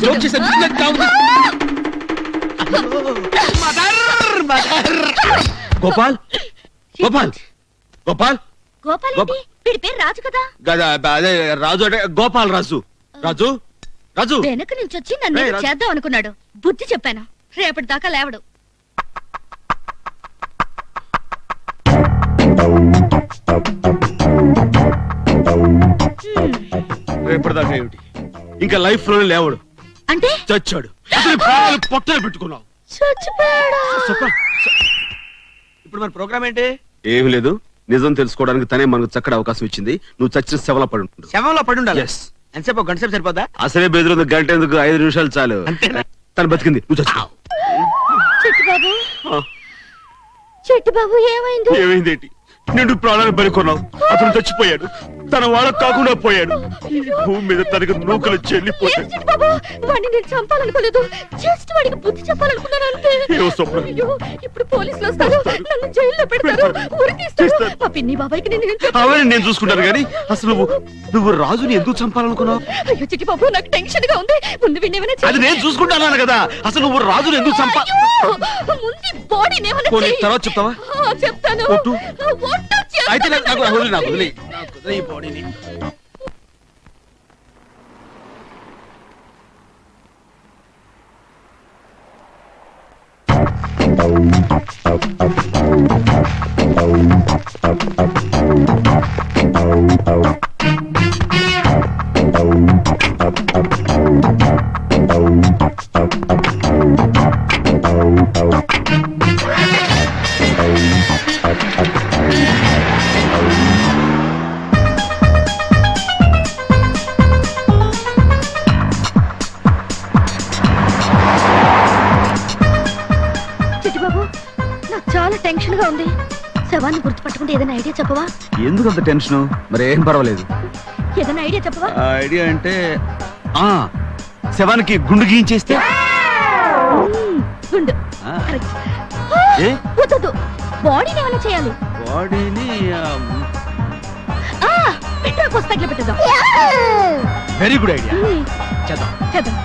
Joke చేశాను. గోపాల్ గోపాల్ గోపాల్ గోపాల్ వీడి పేరు రాజు కదా. అదే రాజు అంటే గోపాల్ రాజు. రాజు రాజు వెనక నుంచి వచ్చి నన్ను ఏదో చేద్దాం అనుకున్నాడు. బుద్ధి చెప్పాను. రేపటి దాకా లేవడు. రేపటిదాకా ఏమిటి, ఇంకా లైఫ్ లో లేవడు అంటే చచ్చాడు. పొట్టలు పెట్టుకున్నావు. ఇప్పుడు మన ప్రోగ్రామ్ ఏంటి? ఏమి లేదు, నిజం తెలుసుకోవడానికి తనే మనకు చక్కటి అవకాశం ఇచ్చింది. నువ్వు చచ్చిన శవంలో పడి ఉంటావు. శవంలో పడి ఉండాలి. ఎంతసేపు? ఒక గంట సేపు సరిపోదా? అసలే బెదిరింది, గంట ఎందుకు, 5 నిమిషాలు చాలు. తను బతికింది, నువ్వు చచ్చావు. చెట్టు బాబు ఏమైంది? ఏమైంది ఏంటి? నిండు ప్రాణాలు బలికొన్నావు. అతను చచ్చిపోయాడు, తన వాళ్ళకు కాకుండా పోయాడు. భూమి మీద తనకు నూకలు చెల్లిపోయాడు. వాడిని నేను చంపాలనుకోలేదు, జస్ట్ వాడికి బుద్ధి చెప్పాలనుకున్నాను అంతే. ఇప్పుడు పోలీసులు వస్తారు, నన్ను జైల్లో పెడతారు, ఉరి తీస్తారు. మా పిన్ని బాబాయ్కి అవన్నీ నేను చూసుకుంటాను. కానీ అసలు నువ్వు రాజుని ఎందుకు చంపాలనుకున్నావు? అయ్యో చిట్టి బాబు, నాకు టెన్షన్ గా ఉంది. ముందు వినేమైనా అది నేను చూసుకుంటాను కదా. అసలు నువ్వు రాజుని ఎందుకు ముందు బాడీ తర్వాత చెప్తావా? చెప్తాను. అయితే నాకు వదిలే ఈ బాడీని. చాలా టెన్షన్ గా ఉంది. శవాన్ని గుర్తుపట్టుకుంటే ఏదైనా ఐడియా చెప్పవా? ఎందుకు అంత టెన్షన్? మరి ఏం పర్వాలేదు. ఏదైనా ఐడియా చెప్పవా? ఐడియా అంటే శవానికి గుండు గీయించేస్తే. గుండు వద్దు, బాడీని ఏమైనా చేయాలి. బాడీని పెట్రోల్ పోసి తగిలి పెట్టేద్దాం. Very good idea. చేద్దాం.